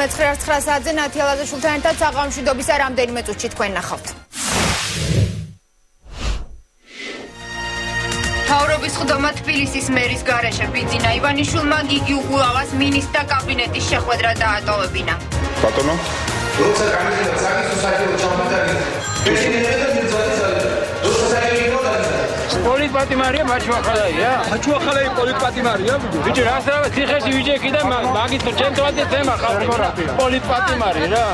მეცხრე-9 საათზე ნათი ალაზაშვილთან ერთად საღამოშვიდობისა რამდენიმე წუთში თქვენ ნახავთ. მთავრობის ხდომა თბილისის მერის გარეშე ბიძინა ივანიშვილმა გიგი უგულავას მინისტრთა კაბინეტის შეხვედრა დაატოვებინა. ბატონო, როცა გამიგდა საერთო საერთო ჩამოთარი. პოლიტპატიმარია ბაჩუახალაია. ბაჩუახალაი პოლიტპატიმარია. ბიჭი რასაა ციხეში ვიჯექი და მაგის ჩემთვადე თემა ხალხო პოლიტპატიმარი რა.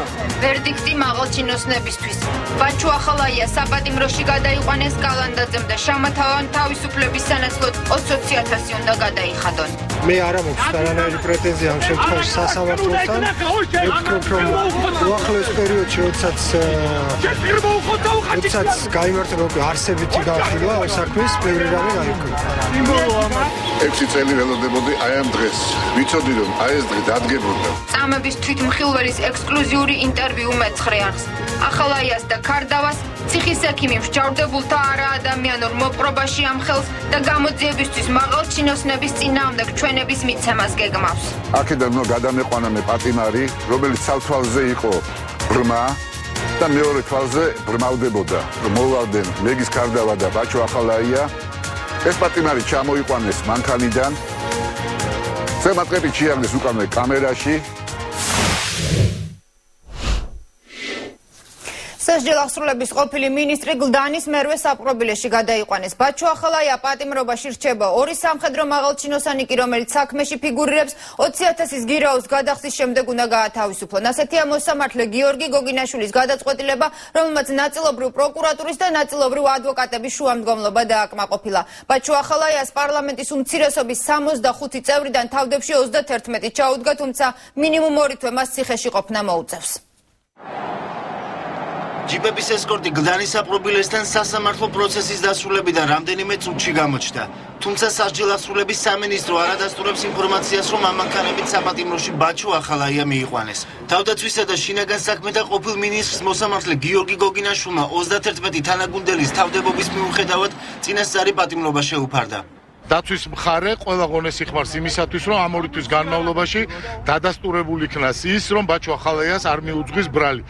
ვერდიქტი მაღალჩინოსნებისთვის. ბაჩუახალაია საპატიმროში გადაიყვანეს კალანდაძემ და შამათავან თავისუფლების სანაცვლოდ 20,000 უნდა გადაიხადონ. მე არ მაქვს κανანაირი პრეტენზია ამ შემთხვევაში სასამართლოსთან. ვფიქრობ, რომ უახლოეს პერიოდში როდესაც გაიმართება არსებითი განხილვა ამ საქმის ბევრი რამე გაიქვეყნა. 6 წელი ველოდებოდი აი ამ დღეს. ვიცოდი რომ აი ეს დღე დადგებოდა. წამების თვითმხილველის ექსკლუზიური ინტერვიუ მეცხრე არხს. ახალაიას და ქარდავას ციხის ექიმი მსჯავრდებულთა არაადამიანურ მოპყრობაში ამხელს და გამოძიებისთვის მაღალჩინოსნების წინააღმდეგ ჩვენების მიცემას გეგმავს. აქედან უნდა გადამეყვანა მე პატიმარი, რომელიც ცალთვალზე იყო ბრმა და მეორე თვალზე ბრმავდებოდა. რომ მოვარდნენ მეგის ქარდავა და ბაჩუახალაია. ეს პატიმარი ჩამოიყვანეს მანქანიდან. ზემატყეპი ჩიარდეს უკანვე კამერაში. სასჯელ აღსრულების ყოფილი მინისტრი გლდანის მერვე საპყრობილეში გადაიყვანეს. ბაჩუახალაია პატიმრობაში რჩება ორი სამხედრო მაღალჩინოსანი კი, რომელიც საქმეში ფიგურირებს 20,000 გირაოს გადახდის შემდეგ უნდა გაათავისუფლონ. ასეთია მოსამართლე გიორგი გოგინაშვილის გადაწყვეტილება, რომელმაც ნაწილობრივ პროკურატურის და ნაწილობრივ ადვოკატების შუამდგომლობა დააკმაყოფილა. ბაჩუახალაიას პარლამენტის უმცირესობის 65 წევრიდან თავდებში 31 ჩაუდგა, თუმცა მინიმუმ 2 თვე მას ციხეში ყოფნა მოუწევს. ჯიპების ესკორტი გლდანის საპყრობილესთან სასამართლო პროცესის დასრულებიდან რამდენიმე წუთში გამოჩნდა. თუმცა სასჯელ აღსრულების სამინისტრო არადასტურებს ინფორმაციას, რომ ამ მანქანებით საპატიმროში ბაჩუახალაია მიიყვანეს. თავდაცვისა და შინაგან საქმეთა ყოფილ მინისტრს მოსამართლე გიორგი გოგინაშვილმა 31 თანაგუნდელის თავდებობის მიუხედავად წინასწარი პატიმრობა შეუფარდა. დაცვის მხარე ყველა ღონეს იხმარს იმისათვის, რომ ამ ორი თვის განმავლობაში დადასტურებული იქნას ის, რომ ბაჩუახალაიას არ მიუძღვის ბრალი.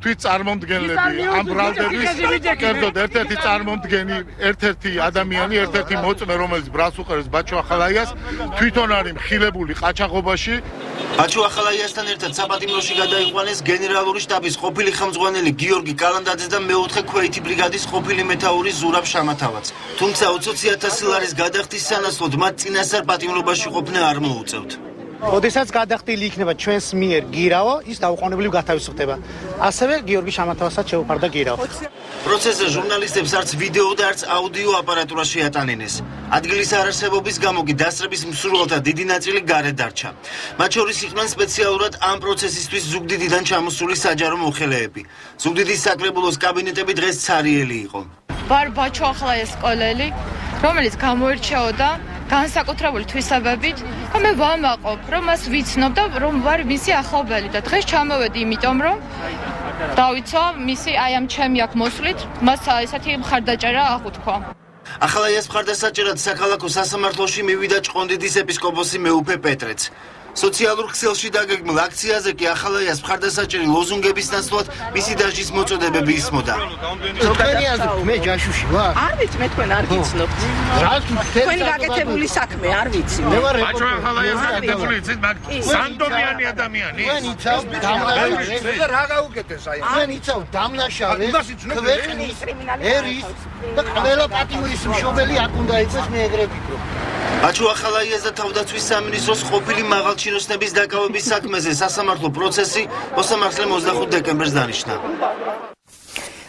თვით წარმომდგენლები ამ ბრალდების კერძოდ ერთ-ერთი წარმომდგენი, ერთ-ერთი ადამიანი, ერთ-ერთი მოწმე, რომელიც ბრალს უყურებს ბაჩუახალაიას, თვითონ არის მხილებული ყაჩაღობაში. ბაჩუახალაიასთან ერთად საპატიმროში გადაიყვანეს გენერალური შტაბის ყოფილი ხელმძღვანელი გიორგი კალანდაძე და მეოთხე ქვეითი ბრიგადის ყოფილი მეთაური ზურაბ შამათავაც. თუმცა 20,000 ლარის გადახდის სანაცვლოდ მათ წინასწარ პატიმრობაში ყოფნა არ მოუწევთ. ოდესაც გადახდილი იქნება ჩვენს მიერ გირავო, ის დაუყოვნებლივ გათავისუფლდება. ასევე გიორგი შამათავასაც შეუფარდა გირავო. პროცესზე ჟურნალისტებს არც ვიდეო და არც აუდიო აპარატურა შეატანინეს. ადგილის არარსებობის გამო კი დასწრების მსურველთა დიდი ნაწილი გარეთ დარჩა. მათ შორის იყვნენ სპეციალურად ამ პროცესისთვის ზუგდიდიდან ჩამოსული საჯარო მოხელეები. ზუგდიდის საკრებულოს კაბინეტები დღეს ცარიელი იყო. ვარ ბაჩუახალაიას სკოლელი, რომელიც გამოირჩეოდა განსაკუთრებული თვისებებით და მე ვამაყობ, რომ მას ვიცნობ და რომ ვარ მისი ახლობელი და დღეს ჩამოვედი იმიტომ, რომ დავიცვა მისი აი ამ ჩემი აქ მოსვლით, მას ესეთი მხარდაჭერა აღუთქვა. ახალაიას მხარდასაჭერად საქალაქო სასამართლოში მივიდა ჭყონდიდის ეპისკოპოსი მეუფე პეტრეც. სოციალურ ქსელში დაგეგმილ აქციაზე კი ახალაიას მხარდასაჭერი ლოზუნგების ნაცვლად მისი დაჟის მოწოდებები ისმოდა. მე ჯაშუში ვარ. არ ვიცი, მე თქვენ არ გიცნობთ. თქვენი გაკეთებული საქმე არ ვიცი. მე ვარ ბაჩუახალაიას გადაგული იცით, მაგ სანდომიანი ადამიანი. თქვენ იცავ დამნაშავე და რა გაუკეთეს აი. თქვენ იცავ დამნაშავე ქვეყნის ერის და ყველა პატიმრის მშობელი აქ უნდა იყოს, მე ეგრე ვფიქრობ. ბაჩუახალაიას და თავდაცვის სამინისტროს ყოფილი მაღალჩინოსნების დაკავების საქმეზე სასამართლო პროცესი მოსამართლე 25 დეკემბერს დანიშნა.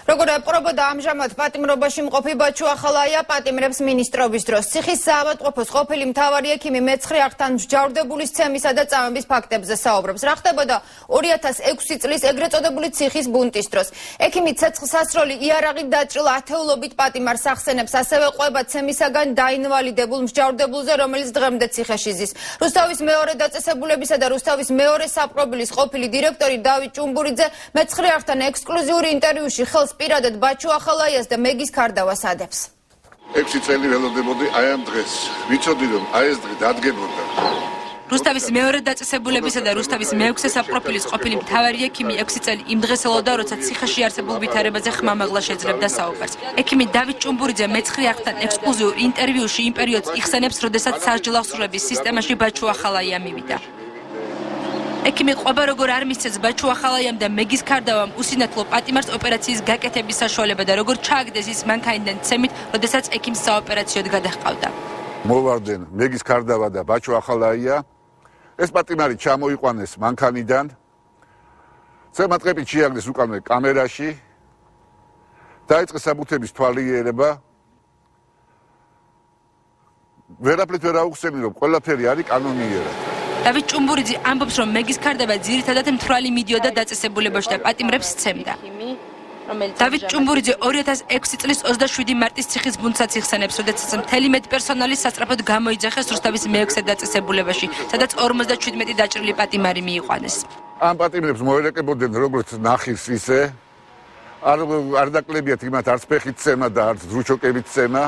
როგორ ეპყრობოდა ამჟამად პატიმრობაში მყოფი ბაჩუახალაია პატიმრებს მინისტრობის დროს. ციხის საავადმყოფოს ყოფილი მთავარი ექიმი მეცხრე არხთან მსჯავრდებული სცემისა და წამების ფაქტებზე საუბრობს. რა ხდებოდა 2006 წლის ეგრეთ წოდებული ციხის ბუნტის დროს. ექიმი ცეცხლსასროლი იარაღით დაჭრილ ათეულობით პატიმარს ახსენებს, ასევე ყვება ცემისაგან დაინვალიდებულ მსჯავრდებულზე, რომელიც დღემდე ციხეში ზის. რუსთავის მეორე დაწესებულებისა და რუსთავის მეორე საპყრობილის ყოფილი დირექტორი დავით ჭუმბურიძე მეცხრე არხთან ექსკლუზიური ინტერვიუში ხელს პირადად ბაჩუახალაიას და მეგის ქარდავას ადებს. 6 წელი ველოდებოდი აი ამ დღეს. ვიცოდი რომ აი ეს დღე დადგებოდა. რუსთავის მეორე დაწესებულებისა და რუსთავის მეექვსე საპროფილის ყოფილი მთავარი ექიმი 6 წელი იმ დღეს ელოდა, როცა ციხეში არსებულ ვითარებაზე ხმამაღლა შეძლებდა საუბარს. ექიმი დავით ჭუმბურიძე მეცხრე აღთან ექსკლუზიურ ინტერვიუში იმ პერიოდს იხსენებს, როდესაც სასჯელახსოვრების სისტემაში ბაჩუ ახალაია მივიდა. ექიმი ყვება როგორ არ მისცეს ბაჩუ ახალაიამ და მეგის ქარდავამ უსინათლო პატიმარს ოპერაციის გაკეთების საშუალება და როგორ ჩააგდეს ის მანქანიდან ცემით, როდესაც ექიმს საოპერაციოდ გადაჰყავდა. მოვარდნენ მეგის ქარდავა და ბაჩუ ახალაია. ეს პატიმარი ჩამოიყვანეს მანქანიდან. ცემატყეპი ჩიაგდეს უკანვე კამერაში. დაიწყეს საბუთების თვალიერება. ვერაფრით ვერ აუხსენი, რომ ყველაფერი არის კანონიერად. დავით ჭუმბურიძე ამბობს, რომ მეგის ქარდავა ძირითადად მთვრალი მიდიოდა დაწესებულებაში და პატიმრებს სცემდა. დავით ჭუმბურიძე 2006 წლის 27 მარტის ციხის ბუნდსაც იხსენებს, როდესაც მთელი მედპერსონალი სასწრაფოდ გამოიძახეს რუსთავის მეექვსე დაწესებულებაში, სადაც 57 დაჭრილი პატიმარი მიიყვანეს. ამ პატიმრებს მოერეკებოდნენ როგორც ნახის ისე, არ დაკლებიათ იმათ არც ფეხით ცემა და არც დრუჩოკებით ცემა.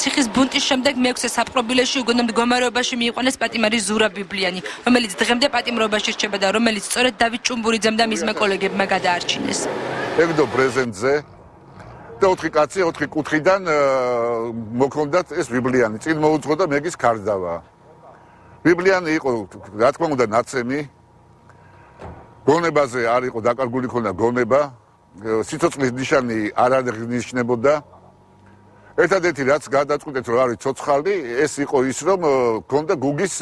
ციხის ბუნტის შემდეგ მეექვსე საპყრობილეში უგონო მდგომარეობაში მიიყვანეს პატიმარი ზურა ბიბლიანი, რომელიც დღემდე პატიმრობაში რჩება და რომელიც სწორედ დავით ჭუმბურიძემ და მისმა კოლეგებმა გადაარჩინეს. ეგდო ბრეზენტზე და 4 კაცი 4 კუთხიდან მოქონდათ ეს ბიბლიანი. წინ მოუძღოდა მეგის ქარდავა. ბიბლიანი იყო, რა თქმა უნდა, ნაცემი. გონებაზე არ იყო დაკარგული ქონდა გონება. სიცოცხლის ნიშანი არ აღნიშნებოდა. ერთადერთი რაც გადაწყვეტეთ, რომ არის ცოცხალი, ეს იყო ის, რომ ქონდა გუგის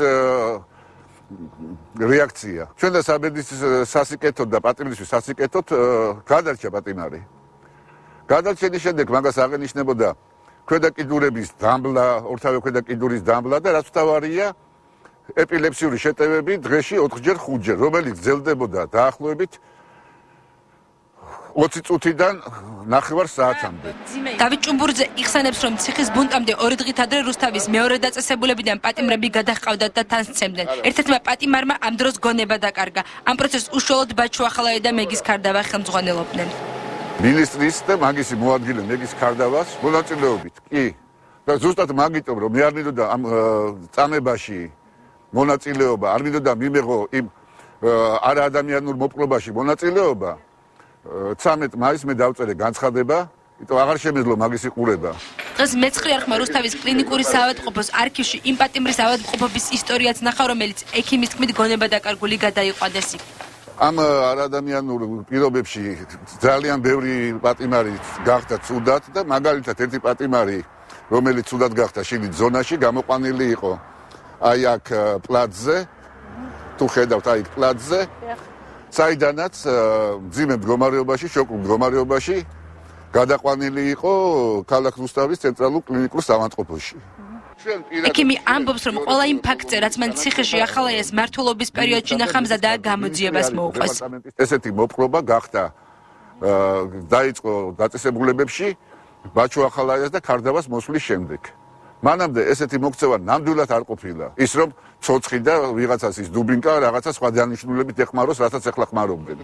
რეაქცია. ჩვენ და საბედის სასიკეთოდ და პატიმრისთვის სასიკეთოდ გადარჩა პატიმარი. გადარჩენის შემდეგ მაგას აღენიშნებოდა ქვედა კიდურების დამბლა, ორთავე ქვედა კიდურის დამბლა და რაც თავარია ეპილეფსიური შეტევები დღეში 4-ჯერ 5-ჯერ, რომელიც გრძელდებოდა დაახლოებით 20 წუთიდან 9 საათამდე. დავით ჭუმბურიძე იხსენებს, რომ ციხის ბუნტამდე 2 დღით ადრე რუსთავის მეორე დაწესებულებიდან პატიმრები გადაჰყავდათ და თან სცემდნენ. ერთ-ერთმა პატიმარმა ამ დროს გონება დაკარგა. ამ პროცესს უშუალოდ ბაჩუ ახალაია და მეგის ქარდავა ხელმძღვანელობდნენ. მინისტრის და მაგისი მოადგილე მეგის ქარდავას მონაწილეობით. კი. და ზუსტად მაგიტომ რომ მე არ მინდოდა ამ წამებაში მონაწილეობა, არ მინდოდა მიმეღო იმ არაადამიანურ მოპყრობაში მონაწილეობა. 13 მაისს მე დავწერე განცხადება, იმიტომ აღარ შემეძლო მაგისი ყურება. დღეს მეცხრე არხმა რუსთავის კლინიკური საავადმყოფოს არქივში იმ პატიმრის ავადმყოფობის ისტორიაც ნახა, რომელიც ექიმის თქმით გონება დაკარგული გადაიყვანეს. ამ არაადამიანურ პირობებში ძალიან ბევრი პატიმარი გახდა ცუდად და მაგალითად ერთი პატიმარი, რომელიც ცუდად გახდა შიგნით ზონაში, გამოყვანილი იყო აი აქ პლაცზე, თუ ხედავთ აი პლაცზე. საიდანაც მძიმე მდგომარეობაში, შოკურ მდგომარეობაში გადაყვანილი იყო ქალაქ რუსთავის ცენტრალურ კლინიკურ საავადმყოფოში. ექიმი ამბობს, რომ ყველა იმ ფაქტზე, რაც მან ციხეში ახალაიას მმართველობის პერიოდში ნახა, მზადაა გამოძიებას მოუყვეს. ესეთი მოპყრობა გახდა დაიწყო დაწესებულებებში ბაჩუ ახალაიას და ქარდავას მოსვლის შემდეგ. მანამდე ესეთი მოქცევა ნამდვილად არ ყოფილა. ის რომ ცოცხი და ვიღაცას ის დუბინკა რაღაცა სხვა დანიშნულებით ეხმაროს, რასაც ახლა ხმარობდნენ.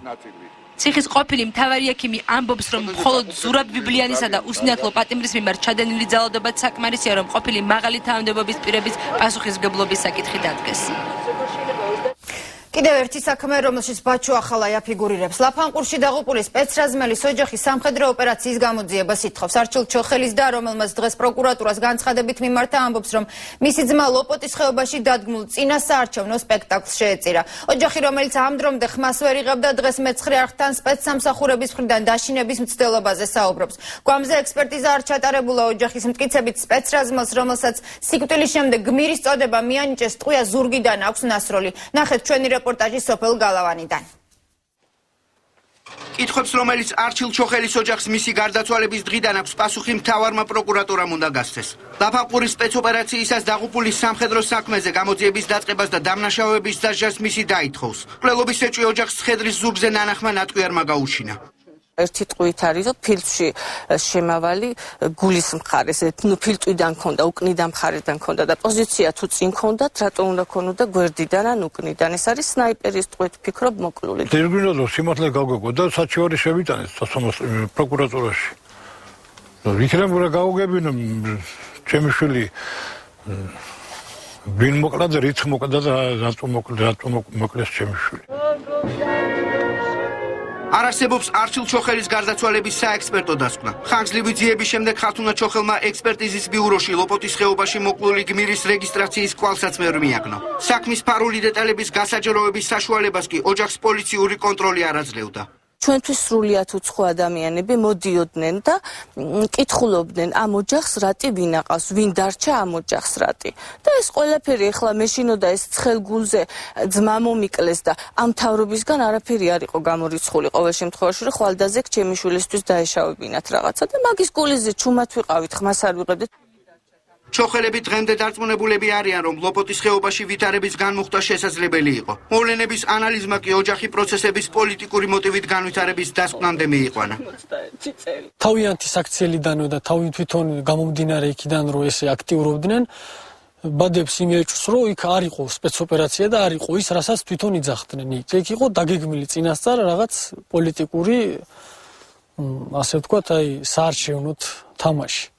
ციხის ყოფილი მთავარი ექიმი ამბობს, რომ მხოლოდ ზურაბ ბიბლიანისა და უსინათლო პატიმრის მიმართ ჩადენილი ძალადობაც საკმარისია, რომ ყოფილი მაღალი თანამდებობის პირების პასუხისმგებლობის საკითხი დადგეს. კიდევ ერთი საქმე, რომელშიც ბაჩუ ახალაია ფიგურირებს. ლაფანყურში დაღუპული სპეცრაზმელის ოჯახი სამხედრო ოპერაციის გამოძიებას ითხოვს. არჩილ ჩოხელის და რომელმაც დღეს პროკურატურას განცხადებით მიმართა, ამბობს, რომ მისი ძმა ლოპოტის ხეობაში დადგმულ წინასაარჩევნო სპექტაკლს შეეწირა. ოჯახი, რომელიც ამ დრომდე ხმას ვერ იღებდა, დღეს მეცხრე არხთან სპეცსამსახურების მხრიდან დაშინების მცდელობაზე საუბრობს. გვამზე ექსპერტიზა არ ჩატარებულა ოჯახის მტკიცებით სპეცრაზმელს, რომელსაც სიკვდილის შემდეგ გმირის წოდება მიანიჭეს, ტყვია ზურგიდან აქვს ნასროლი. ნახეთ ჩვენი რეპორტაჟი სოფელ გალავანიდან. კითხვებს, რომელიც არჩილ ჩოხელის ოჯახს მისი გარდაცვალების დღიდან აქვს პასუხი მთავარმა პროკურატურამ უნდა გასცეს. ლაფანყურის სპეცოპერაციისას დაღუპულის სამხედრო საქმეზე გამოძიების დაწყებას და დამნაშავეების დასჯას მისი დაითხოვს. მკვლელობის ეჭვი ოჯახს ცხედრის ზურგზე ნანახმა ნატყვი არ მაგაუჩინა. ერთი ტყვით არის, რომ ფილტვში შემავალი გულის მხარეს, ნუ ფილტვიდან ქონდა, უკნიდან მხარედან ქონდა და პოზიცია თუ წინ ქონდა, რატო უნდა ქონოდა გვერდიდან ან უკნიდან. ეს არის სნაიპერის ტყვით, ფიქრობ მოკლული. დერგვინდა რომ სიმართლე გავგეგო და საჩივარი შევიტანეს პროკურატურაში. იქნებ რა გავუგებინო ჩემი შვილი ვინ მოკლა და რით მოკლა და რატო მოკლეს ჩემი შვილი. არ არსებობს არჩილ ჩოხელის გარდაცვალების საექსპერტო დასკვნა. ხანგრძლივი ძიების შემდეგ ხართუნა ჩოხელმა ექსპერტიზის ბიუროში ლოპოტის ხეობაში მოკლული გმირის რეგისტრაციის კვალსაც ვერ მიაგნო. საქმის ფარული დეტალების გასაჯაროების საშუალებას კი ოჯახს პოლიციური კონტროლი არ აძლევდა. ჩვენთვის სრულიად უცხო ადამიანები მოდიოდნენ და კითხულობდნენ ამ ოჯახს რატი ვინ აყავს, ვინ დარჩა ამ ოჯახს რატი. და ეს ყველაფერი ახლა მეშინოდა ეს ცხელგულზე ძმა მომიკლეს და ამ თავრობისგან არაფერი არ იყო გამორიცხული ყოველ შემთხვევაში, რომ ხვალდაზე ჩემი შვილისთვის დაეშავებინათ რაღაცა და მაგის გულიზე ჩუმად ვიყავით, ხმას არ ვიყებდით. ჩოხელები დღემდე დარწმუნებულები არიან, რომ ლოპოტის ხეობაში ვითარების განმუხტვა შესაძლებელი იყო. მოვლენების ანალიზმა კი ოჯახი პროცესების პოლიტიკური მოტივით განვითარების დასკვნამდე მიიყვანა. თავიანთი საქციელიდანო და თვითონ გამომდინარე იქიდან, რომ ესე აქტიურობდნენ, ბადებს იმეჭვს, რომ იქ არ იყო სპეცოპერაცია და არ იყო ის, რასაც თვითონ იძახდნენ. იქ იყო დაგეგმილი წინასწარ რაღაც პოლიტიკური, ასე ვთქვათ, საარჩევნო თამაში.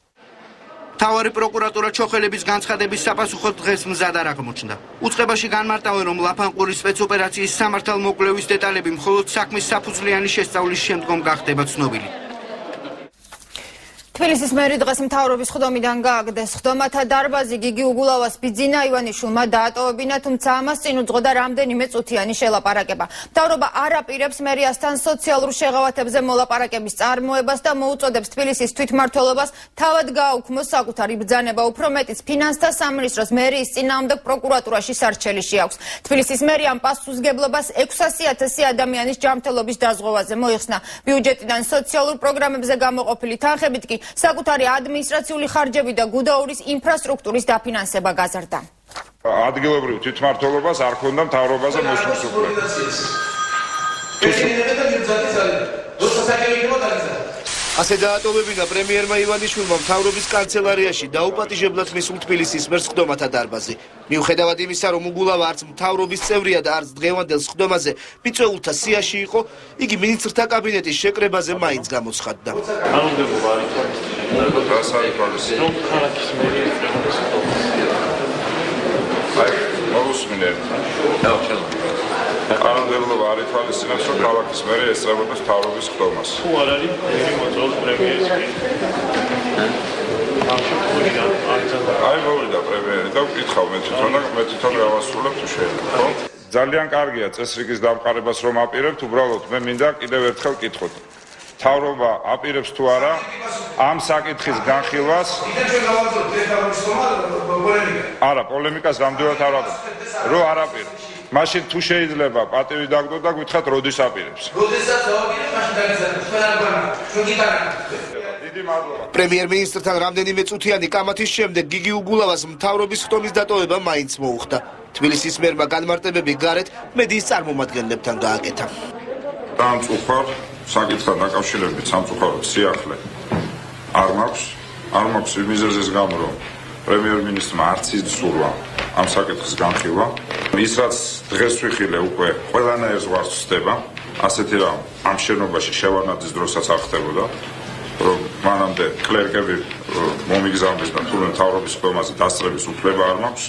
თავარი პროკურატურა ჩოხელების განცხადების საპასუხოდ დღეს მზად არ აღმოჩნდა. უწყებაში განმარტავენ, რომ ლაფანყურის სპეცოპერაციის სამართალმოკლევის დეტალები მხოლოდ საქმის საფუძვლიანი შესწავლის შემდგომ გახდება ცნობილი. თბილისის მერი დღეს მთავრობის ხდომიდან გააგდეს. ხდომათა დარბაზი გიგი უგულავას ბიძინა ივანიშვილმა დაატოვებინა, თუმცა ამას წინ უძღოდა რამდენიმე წუთიანი შელაპარაკება. მთავრობა არ აპირებს მერიასთან სოციალურ შეღავათებზე მოლაპარაკების წარმოებას და მოუწოდებს თბილისის თვითმმართველობას თავად გააუქმოს საკუთარი ბრძანება. უფრო მეტიც ფინანსთა სამინისტროს მერიის წინააღმდეგ პროკურატურაში სარჩელიში აქვს. თბილისის მერიამ პასუხისგებლობას 600,000 ადამიანის ჯანმრთელობის დაზღვევაზე მოიხსნა. ბიუჯეტიდან სოციალურ პროგრამებზე გამოყოფილი თანხებით კი საკუთარი ადმინისტრაციული ხარჯები და გუდაურის ინფრასტრუქტურის დაფინანსება გაზარდა. ადგილობრივ თვითმმართველობას არ ქონდა მთავრობაზე მოსვლის უფლება. ასე დაატოვებინა პრემიერმა ივანიშვილმა მთავრობის კანცელარიაში დაუპატიჟებლად მისულ თბილისის მერს ხდომათა დარბაზი. მიუხედავად იმისა, რომ უგულავა არც მთავრობის წევრია და არც დღევანდელს ხდომაზე მიწვეულთა სიაში იყო, იგი მინისტრთა კაბინეტის შეკრებაზე მაინც გამოცხადდა. კანონმდებლობა არ ითვალისწინებს, რომ ქალაქის მერი ესწრებოდეს მთავრობის ხდომას. თუ არ არის მოწვეულს პრემიერის აი მოვიდა პრემიერი და ვკითხავ მე თვითონ გავასრულებ თუ შეიძლება, ხო? ძალიან კარგია წესრიგის დამყარებას რომ აპირებთ, უბრალოდ მე მინდა კიდევ ერთხელ კითხოთ. მთავრობა აპირებს თუ არა ამ საკითხის განხილვას? არა, პოლემიკას რამდენად არ აპირებს. რო არ აპირებს. მაშინ თუ შეიძლება პატივი დაგდო და გითხრათ როდის აპირებს. როდესაც დავაპირებ, მაშინ დაგიზარდეთ. დიდი მადლობა. პრემიერ-მინისტრთან რამდენიმე წუთიანი კამათის შემდეგ გიგი უგულავას მთავრობის ხდომის დატოვება მაინც მოუხდა. თბილისის მერმა განმარტებები გარეთ მედიის წარმომადგენლებთან გააკეთა. სამწუხარ საკითხთან დაკავშირებით სამწუხაროდ სიახლე არ მაქვს იმ მიზეზის გამო, რომ პრემიერ-მინისტრმა არც იცურვა ამ საკითხის განხილვა. ის რაც დღეს ვიხილე უკვე ყველანაირ ზღვარს ვსდება, ასეთი რამ ამ შენობაში შევარდნაძის დროსაც არ ხდებოდა, რომ მანამდე კლერკები მომიგზავნეს და თურმე მთავრობის ხდომაზე დასწრების უფლება არ მაქვს.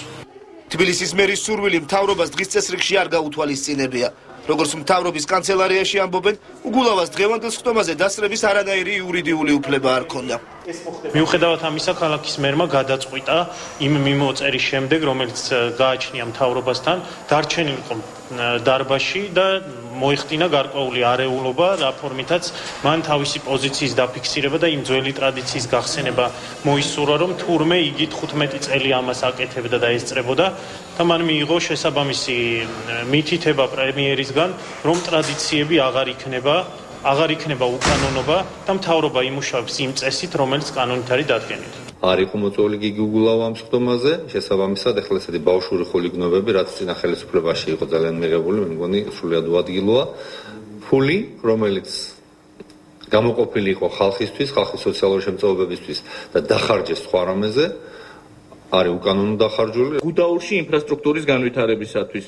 თბილისის მერის სურვილი მთავრობას დღის წესრიგში არ გაუთვალისწინებია. როგორც მთავრობის კანცელარიაში ამბობენ, უგულავას დღევანდელ ხდომაზე დასწრების არანაირი იურიდიული უფლება არ ქონდა. მიუხედავად ამისა, ქალაქის მერმა გადაწყვიტა იმ მიმოწერის შემდეგ, რომელიც გააჩნია მთავრობასთან, დარჩენილიყო დარბაზში და მოიხდინა გარკვეული არეულობა, რაფორმითაც მან თავისი პოზიციის დაფიქსირება და იმ ძველი ტრადიციის გახსენება მოისურვა, რომ თურმე იგი 15 წელი ამას აკეთებდა და ესწრებოდა და მან მიიღო შესაბამისი მითითება პრემიერისგან, რომ ტრადიციები აღარ იქნება უკანონობა და მთავრობა იმუშავებს იმ წესით, რომელიც კანონით არის დადგენილი. არ იყო მოწვეული გიგი უგულავა ამ ხდომაზე, შესაბამისად ახლა ესეთი ბავშვური ხულიგნობები, რაც წინა ხელისუფლებაში იყო ძალიან მიღებული, მე მგონი სრულიად უადგილოა. ფული, რომელიც გამოყოფილი იყო ხალხისთვის, ხალხის სოციალური შემწეობებისთვის და დახარჯეს სხვა რამეზე, არის უკანონო დახარჯული. გუდაურში ინფრასტრუქტურის განვითარებისათვის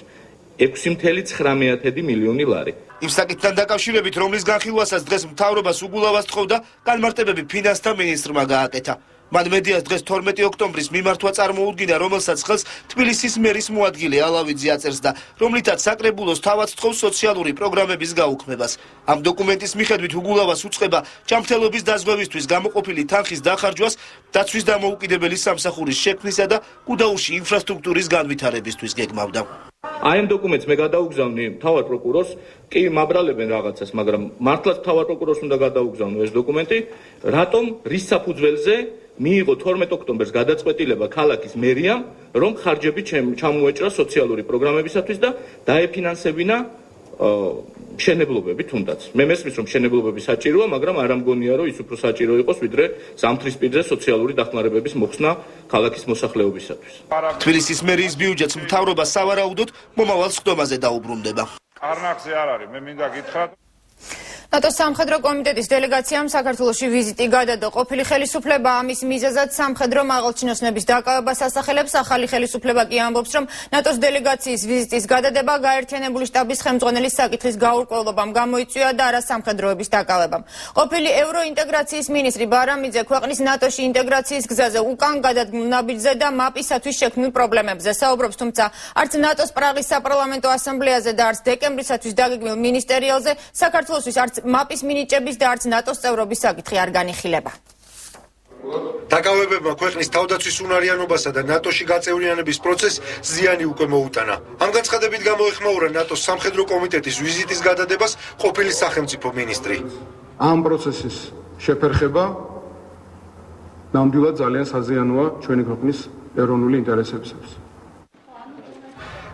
6,9 მილიონი ლარი. იმ საკითხთან დაკავშირებით, რომლის განხილვასაც დღეს მთავრობას უგულავას თხოვდა, განმარტებები ფინანსთა მინისტრმა გააკეთა. მან მედიას დღეს 12 ოქტომბრის მიმართვა წარმოუდგინა, რომელსაც ხელს თბილისის მერის მოადგილე ალავიძე აწერს და რომლითაც საკრებულოს თავად თხოვს სოციალური პროგრამების გაუქმებას. ამ დოკუმენტის მიხედვით უგულავას უწყება ჯანმრთელობის დაზღვევისთვის გამოყოფილი თანხის დახარჯვას, დაცვის დამოუკიდებელი სამსახურის შექმნისა და გუდაურში ინფრასტრუქტურის განვითარებისთვის გეგმავდა. აი ამ დოკუმენტს მე გადაუგზავნი თავად პროკურორს, კი მაბრალებენ რაღაცას, მაგრამ მართლაც თავად პროკურორს უნდა გადაუგზავნო ეს დოკუმენტი, რატომ რის საფუძველზე მიიღო 12 ოქტომბერს გადაწყვეტილება ქალაქის მერიამ, რომ ხარჯები ჩამოეჭრა სოციალური პროგრამებისათვის და დაეფინანსებინა მშენებლობები თუნდაც. მე მესმის რომ მშენებლობები საჭიროა, მაგრამ არ ამგონია რომ ის უფრო საჭირო იყოს, ვიდრე ზამთრისპირზე სოციალური დახმარებების მოხსნა ქალაქის მოსახლეობისათვის. თბილისის მერიის ბიუჯეტს მთავრობა სავარაუდოდ მომავალ სხდომაზე დაუბრუნდება. არნახზე არ არის, მე მინდა გითხრათ ნატოს სამხედრო კომიტეტის დელეგაციამ საქართველოში ვიზიტი გადადო. ყოფილი ხელისუფლება ამის მიზეზად სამხედრო მაღალჩინოსნების დაკავებას ასახელებს. ახალი ხელისუფლება კი ამბობს, რომ ნატოს დელეგაციის ვიზიტის გადადება გაერთიანებული შტაბის ხელმძღვანელის საკითხის გაურკვევლობამ გამოიწვია და არა სამხედროების დაკავებამ. ყოფილი ევროინტეგრაციის მინისტრი ბარამიძე ქვეყნის ნატოში ინტეგრაციის გზაზე უკან გადადგმულ ნაბიჯზე და მაპისათვის შექმნილ პრობლემებზე საუბრობს, თუმცა არც ნატოს პრაღის საპარლამენტო ასამბლეაზე და არც დეკემბრისათვის დაგეგმილ მინისტერიალზე საქართველოსთვის არც მაპის მინიჭების და არც ნატოს წევრობის საკითხი არ განიხილება. დაკავებებმა ქვეყნის თავდაცვის უნარიანობასა და ნატოში გაწევრიანების პროცესს ზიანი უკვე მოუტანა. ამ განცხადებით გამოეხმაურა ნატოს სამხედრო კომიტეტის ვიზიტის გადადებას ყოფილი სახელმწიფო მინისტრი. ამ პროცესის შეფერხება ნამდვილად ძალიან საზიანოა ჩვენი ქვეყნის ეროვნული ინტერესებისათვის.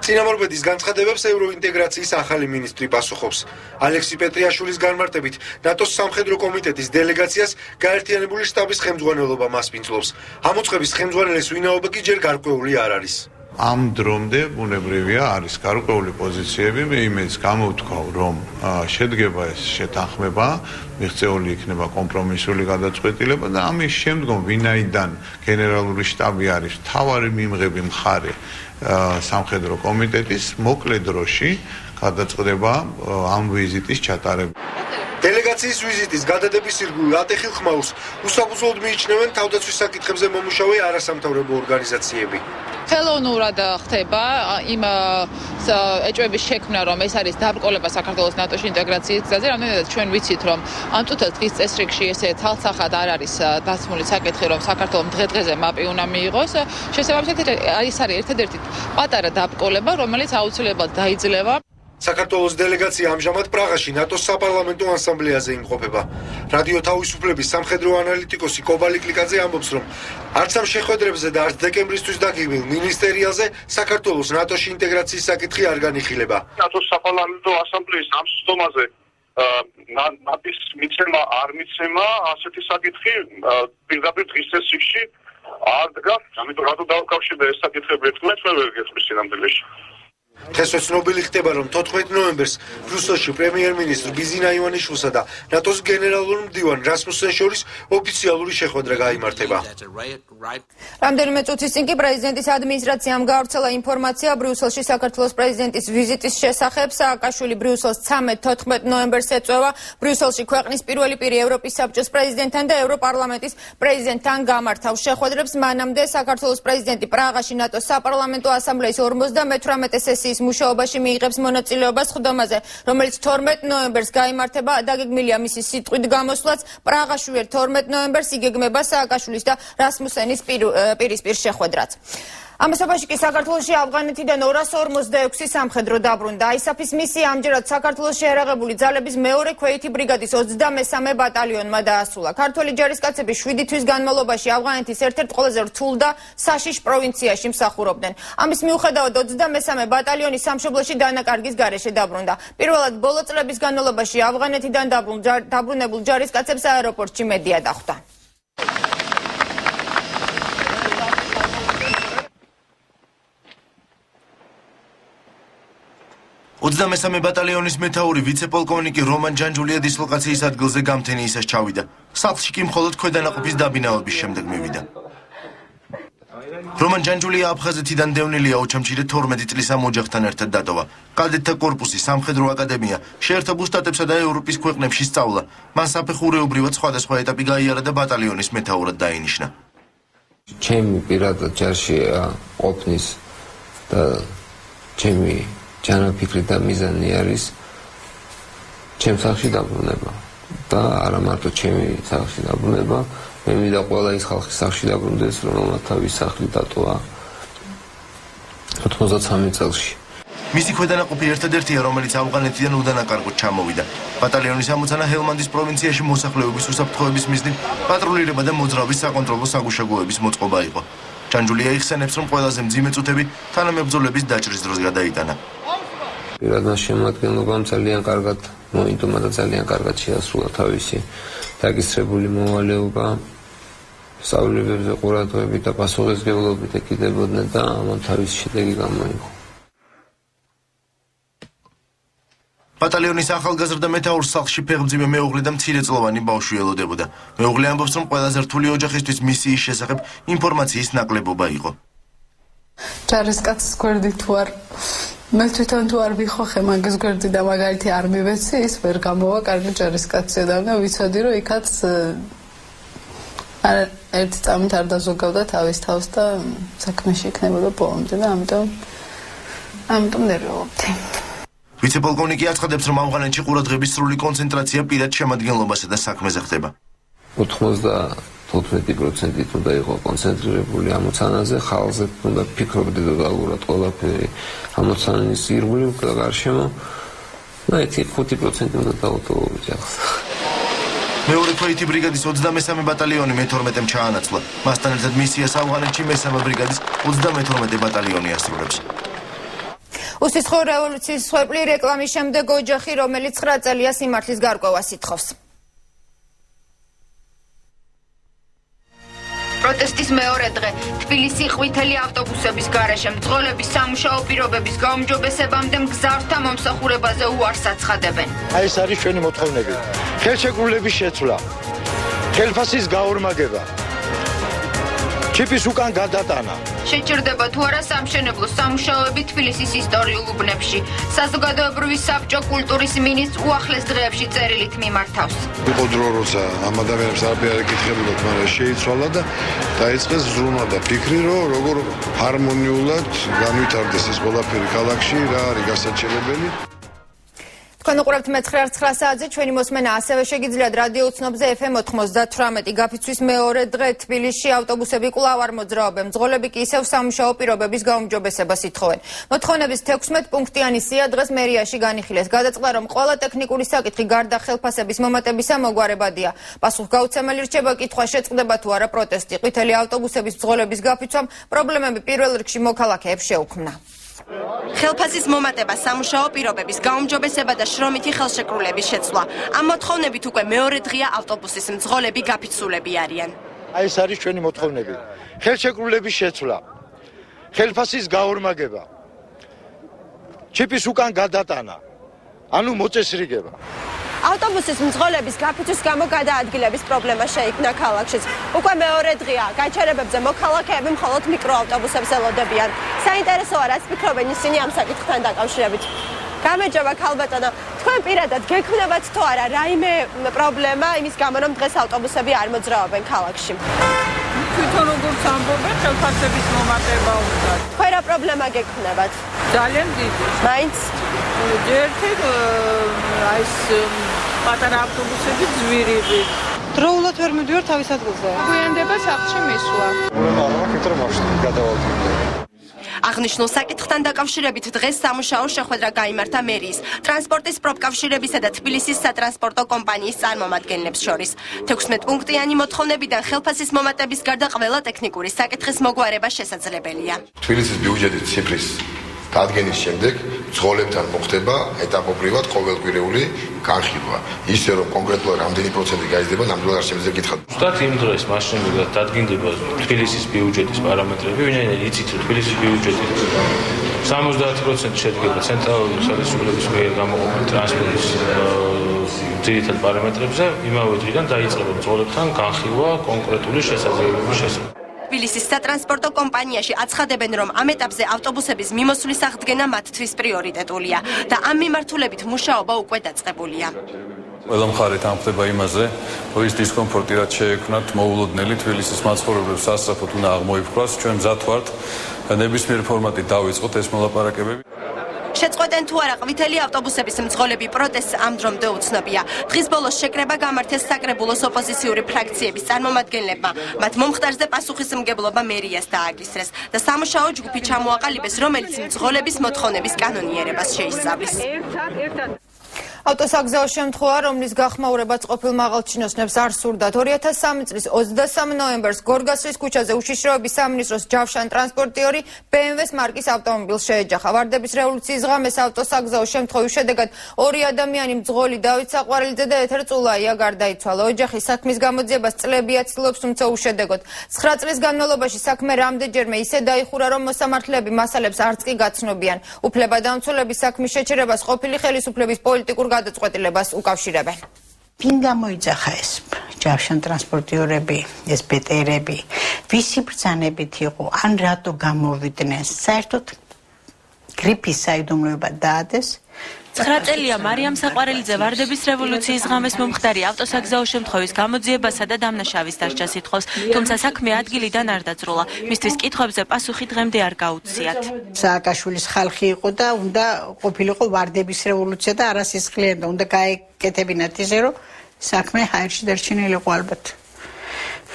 წინამორბედის განცხადებებს ევროინტეგრაციის ახალი მინისტრი პასუხობს. ალექსი პეტრიაშვილის განმარტებით, ნატოს სამხედრო კომიტეტის დელეგაციას გაერთიანებული შტაბის ხელმძღვანელობა მასპინძლობს. ამ უწყების ხელმძღვანელის ვინაობა კი ჯერ გარკვეული არ არის. ამ დრომდე ბუნებრივია არის გარკვეული პოზიციები, მე იმეც გამოვთქვავ, რომ შედგება ეს შეთანხმება, მიღწეული იქნება კომპრომისული გადაწყვეტილება და ამის შემდგომ ვინაიდან გენერალური შტაბი არის მთავარი მიმღები მხარე სამხედრო კომიტეტის მოკლე დროში გადაწყდება ამ ვიზიტის ჩატარება. დელეგაციის ვიზიტის გადადების ირგვლივ ატეხილ ხმაურს უსაფუძვლოდ მიიჩნევენ თავდაცვის საკითხებზე მომუშავე არასამთავრობო ორგანიზაციები. ხელოვნურად ხდება იმ ეჭვების შექმნა, რომ ეს არის დაბრკოლება საქართველოს ნატოში ინტეგრაციის გზაზე, რამდენადაც ჩვენ ვიცით, რომ ამ თუთა დღის წესრიგში ესე თალცახად არ არის დასმული საკითხი, რომ საქართველოს დღე-დღეზე მაპი უნდა მიიღოს. შესაბამისად, ეს არის ერთადერთი პატარა დაბრკოლება, რომელიც აუცილებლად დაიძლევა. საქართველოს დელეგაცია ამჟამად პრაღაში ნატოს საპარლამენტო ასამბლეაზე იმყოფება. რადიო თავისუფლების სამხედრო ანალიტიკოსი კობალი კლიკაძე ამბობს, რომ არც ამ შეხვედრებზე და არც დეკემბრისთვის დაგეგმილ მინისტერიალზე საქართველოს ნატოში ინტეგრაციის საკითხი არ განიხილება. ნატოს საპარლამენტო ასამბლეის ამ სხდომაზე ნატის მიცემა არ მიცემა ასეთი საკითხი პირდაპირ დღის წესრიგში არ დგას, ამიტომ რატო დავკავშირდა ეს საკითხები ერთმანეთს მე ვერ გეტყვი სინამდვილეში. დღესვე ცნობილი ხდება, რომ 14 ნოემბერს ბრიუსელში პრემიერ-მინისტრ ბიზინა ივანიშვილსა და ნატოს გენერალურ მდივან რასმუსენს შორის ოფიციალური შეხვედრა გაიმართება. რამდენიმე წუთის წინ კი პრეზიდენტის ადმინისტრაციამ გავრცელა ინფორმაცია ბრიუსელში საქართველოს პრეზიდენტის ვიზიტის შესახებ. სააკაშვილი ბრიუსელს 13-14 ნოემბერს ეწევა. ბრიუსელში ქვეყნის პირველი პირი ევროპის საბჭოს პრეზიდენტთან და ევროპარლამენტის პრეზიდენტთან გამართავს შეხვედრებს. მანამდე საქართველოს პრეზიდენტი პრაღაში ნატოს საპარლამენტო ასამბლეის 58 სესიის მუშაობაში მიიღებს მონაწილეობას სხდომაზე, რომელიც 12 ნოემბერს გაიმართება. დაგეგმილია მისი სიტყვით გამოსვლაც. პრაღაში 12 ნოემბერს იგეგმება სააკაშვილის და რასმუსენის პირისპირ შეხვედრაც. ამასობაში კი საქართველოში ავღანეთიდან 246 სამხედრო დაბრუნდა. ISAF-ის მისია ამჯერად საქართველოს შეერაღებული ძალების მეორე ქვეითი ბრიგადის 23 ბატალიონმა დაასრულა. ქართველი ჯარისკაცები 7 თვის განმავლობაში ავღანეთის ერთ-ერთ ყველაზე რთულ და საშიშ პროვინციაში მსახურობდნენ. ამის მიუხედავად 23 ბატალიონი სამშობლოში დანაკარგის გარეშე დაბრუნდა. პირველად ბოლო წლების განმავლობაში ავღანეთიდან დაბრუნებულ ჯარისკაცებს აეროპორტში მედია დახვდა. 23 ბატალიონის მეთაური ვიცე-პოლკოვნიკი რომან ჯანჯულია დისლოკაციის ადგილზე გამთენიისას ჩავიდა. სახლში კი მხოლოდ ქვედანაყოფის დაბინაობის შემდეგ მივიდა. რომან ჯანჯულია აფხაზეთიდან დევნილია ოჩამჭირე 12 წლის ამ ოჯახთან ერთად დატოვა. კადეტთა კორპუსი, სამხედრო აკადემია, შეერთებულ შტატებსა და ევროპის ქვეყნებში სწავლა. მან საფეხურეობრივად სხვადასხვა ეტაპი გაიარა და ბატალიონის მეთაურად დაინიშნა. ჩემი პირადად ჯარში ყოფნის და ჩემი ჯანმრთელი და მიზანი არის ჩემ სახლში დაბრუნება და არა მარტო ჩემი სახლში დაბრუნება, მე მინდა ყველა ის ხალხის სახლში დაბრუნდეს, რომელმაც თავის სახლი დატოვა 93 წელს. მისი ქვედანაყოფი ერთადერთია, რომელიც ავღანეთიდან უდანაკარგოდ ჩამოვიდა. ბატალიონის ამოცანა ჰელმანდის პროვინციაში მოსახლეობის უსაფრთხოების მიზნით პატრულირება და მოძრაობის საკონტროლო საგუშაგოების მოწყობა იყო. ჯანჯულია იხსენებს, რომ ყველაზე მძიმე წუთები თანამებრძოლების დაჭრის დროს გადაიტანა. პირად მას შემოადგენლობამ ძალიან კარგად მოინდომა და ძალიან კარგად შეასრულა თავისი დაგისრებული მოვალეობა. სწავლებებზე ყურადღებით და პასუხისმგებლობით ეკიდებოდნენ და ამან თავისი შედეგი გამოიღო. ბატალიონის ახალგაზრდა მეთაურს სახლში ფეხმძიმე მეუღლე და მცირეწლოვანი ბავშვი ელოდებოდა. მეუღლე ამბობს, რომ ყველაზე რთული ოჯახისთვის მისიის შესახებ ინფორმაციის ნაკლებობა იყო. ჯარისკაცის გვერდი თუ არ მე თვითონ თუ არ ვიხოხე მაგის გვერდი და მაგალითი არ მივეცი, ის ვერ გამოვა კარგი ჯარისკაცია და ვიცოდი, რომ იქაც ერთი წამით არ დაზოგავდა თავის თავს და საქმეში იქნებოდა ბოლომდე და ამიტომ ნერვიულობდი. ვიცე-პოლკოვნიკი აცხადებს, რომ ავღანეთში ყურადღების სრული კონცენტრაცია პირად შემადგენლობასა და საქმეზე ხდება. 95% უნდა იყო კონცენტრირებული ამოცანაზე, ხალხზე უნდა ფიქრობდი და დაუბრალოდ ყველაფერი ამოცანის ირგვლივ გარშემო. და 5% უნდა დაუტოვო ოჯახს. მეორე ქვეითი ბრიგადის 23 ბატალიონი მე-12-მ ჩაანაცვლა. მასთან ერთად მისიას ავღანეთში მე-3 ბრიგადის 32 ბატალიონი ასრულებს. უსისხლო რევოლუციის მსხვერპლი რეკლამის შემდეგ ოჯახი, რომელიც 9 წელია სიმართლის გარკვევას ითხოვს. პროტესტის მეორე დღე თბილისი ყვითელი ავტობუსების გარეშე მძღოლების სამუშაო პირობების გაუმჯობესებამდე მგზავრთა მომსახურებაზე უარს აცხადებენ. აი ეს არის ჩვენი მოთხოვნები. ხელშეკრულების შეცვლა, ხელფასის გაორმაგება, ჩიპის უკან გადატანა. შეჭირდება თუ არა სამშენებლო სამუშაოები თბილისის ისტორიულ უბნებში. საზოგადოებრივი საბჭო კულტურის მინისტრს უახლეს დღეებში წერილით მიმართავს. იყო დრო, როცა ამ ადამიანებს არაფერი არ ეკითხებოდათ, მაგრამ შეიცვალა და დაიწყეს ზრუნვა და ფიქრი, რომ როგორ ჰარმონიულად განვითარდეს ეს ყველაფერი ქალაქში, რა არის გასაჩერებელი. თქვენ უყურებთ მე-9 საათზე, ჩვენი მოსმენა ასევე შეგიძლიათ რადიო უცნობზე FM 98 გაფიცვის მეორე დღე თბილისში ავტობუსები კვლავ არ მოძრაობენ. მძღოლები კი ისევ სამუშაო პირობების გაუმჯობესებას ითხოვენ. მოთხოვნების 16 პუნქტიანი სია დღეს მერიაში განიხილეს. გადაწყდა, რომ ყველა ტექნიკური საკითხი გარდა ხელფასების მომატებისა მოგვარებადია. პასუხგაუცემელი რჩება კითხვა, შეწყდება თუ არა პროტესტი. ყვითელი ავტობუსების მძღოლების გაფიცვამ პრობლემები პირველ რიგში მოქალაქეებს შეუქმნა. ხელფასის მომატება, სამუშაო პირობების გაუმჯობესება და შრომითი ხელშეკრულების შეცვლა. ამ მოთხოვნებით უკვე მეორე დღეა ავტობუსის მძღოლები გაფიცულები არიან. აი ეს არის ჩვენი მოთხოვნები. ხელშეკრულების შეცვლა, ხელფასის გაორმაგება, ჩიპის უკან გადატანა, ანუ მოწესრიგება. ავტობუსის მძღოლების გაფიცვის გამო გადაადგილების პრობლემა შეიქმნა ქალაქშიც. უკვე მეორე დღეა გაჩერებებზე მოქალაქეები მხოლოდ მიკროავტობუსებს ელოდებიან. საინტერესოა, რაც ფიქრობენ ისინი ამ საკითხთან დაკავშირებით. გამარჯობა ქალბატონო, თქვენ პირადად გექმნებათ თუ არა რაიმე პრობლემა იმის გამო, რომ დღეს ავტობუსები არ მოძრაობენ ქალაქში? თვითონ როგორც ამბობენ, ხელფასების მომატება უნდა. თქვენ რა პრობლემა გექმნებათ? ძალიან დიდი. მაინც ერთი აი ეს პატარა ავტობუსები ძვირები. დროულად ვერ მივდივარ თავის ადგილზე. გვიანდება სახლში მისვლა. აღნიშნულ საკითხთან დაკავშირებით დღეს სამუშაო შეხვედრა გაიმართა მერიის, ტრანსპორტის პროფკავშირებისა და თბილისის სატრანსპორტო კომპანიის წარმომადგენლებს შორის. 16 პუნქტიანი მოთხოვნებიდან ხელფასის მომატების გარდა ყველა ტექნიკური საკითხის მოგვარება შესაძლებელია. თბილისის ბიუჯეტის ციფრის დადგენის შემდეგ მძღოლებთან მოხდება ეტაპობრივად ყოველკვირეული განხილვა. ისე რომ კონკრეტულად რამდენი პროცენტი გაიზრდება, ნამდვილად არ შემიძლია გითხრათ. ზუსტად იმ დღეს მასშტაბურად დადგინდება თბილისის ბიუჯეტის პარამეტრები, ვინაიდან იცით, რომ თბილისის ბიუჯეტი 70% შედგება ცენტრალური ხელისუფლების მიერ გამოყოფილ ტრანსპორტის ძირითად პარამეტრებზე, იმავე დღიდან დაიწყება მძღოლებთან განხილვა კონკრეტული შესაძლებლობის შესახებ. თბილისის სატრანსპორტო კომპანიაში აცხადებენ, რომ ამ ეტაპზე ავტობუსების მიმოსვლის აღდგენა მათთვის პრიორიტეტულია და ამ მიმართულებით მუშაობა უკვე დაწყებულია. ყველა მხარე თანხმდება იმაზე, რომ ის დისკომფორტი რაც შეექმნათ მოულოდნელი თბილისის მაცხოვრებლებს სასწრაფოდ უნდა აღმოიფხვრას. ჩვენ მზად ვართ ნებისმიერ ფორმატით დავიწყოთ ეს მოლაპარაკებები. შეწყვეტენ თუ არა ყვითელი ავტობუსების მძღოლები პროტესტს ამ დრომდე უცნობია. დღის ბოლოს შეკრება გამართეს საკრებულოს ოპოზიციური ფრაქციების წარმომადგენლებმა. მათ მომხდარზე პასუხისმგებლობა მერიას დააგისრეს და სამუშაო ჯგუფი ჩამოაყალიბეს, რომელიც მძღოლების მოთხოვნების კანონიერებას შეისწავლის. ავტოსაგზაო შემთხვევა, რომლის გახმაურებაც ყოფილ მაღალჩინოსნებს არ სურდათ. 2003 წლის 23 ნოემბერს გორგასლის ქუჩაზე უშიშროების სამინისტროს ჯავშან ტრანსპორტიორი BMW-ს მარკის ავტომობილს შეეჯახა. ვარდების რევოლუციის ღამეს ავტოსაგზაო შემთხვევის შედეგად ორი ადამიანი მძღოლი დავით საყვარელიძე და ეთერ წულაია გარდაიცვალა. ოჯახი საქმის გამოძიებას წლებია ცდილობს, თუმცა უშედეგოდ. 9 წლის განმავლობაში საქმე რამდენჯერმე ისე დაიხურა, რომ მოსამართლეები მასალებს არც კი გაცნობიან. უფლებადამცველების საქმის შეჩერებას ყოფილი ხელისუფლების პოლიტიკურ გადაწყვეტილებას უკავშირებენ. ვინ გამოიძახა ეს ჯავშან ტრანსპორტიორები, ეს ბეტერები, ვისი ბრძანებით იყო, ან რატო გამოვიდნენ? საერთოდ გრიფის საიდუმლოება დაადეს. 9 წელია მარიამ საყვარელიძე ვარდების რევოლუციის ღამეს მომხდარი ავტოსაგზაო შემთხვევის გამოძიებასა და დამნაშავის დასჯას ითხოვს, თუმცა საქმე ადგილიდან არ დაძრულა. მისთვის კითხვებზე პასუხი დღემდე არ გაუწიათ. სააკაშვილის ხალხი იყო და უნდა ყოფილიყო ვარდების რევოლუცია და არასისხლიანი და უნდა გაეკეთებინათ ისე, რომ საქმე ჰაერში დარჩენილიყო ალბათ.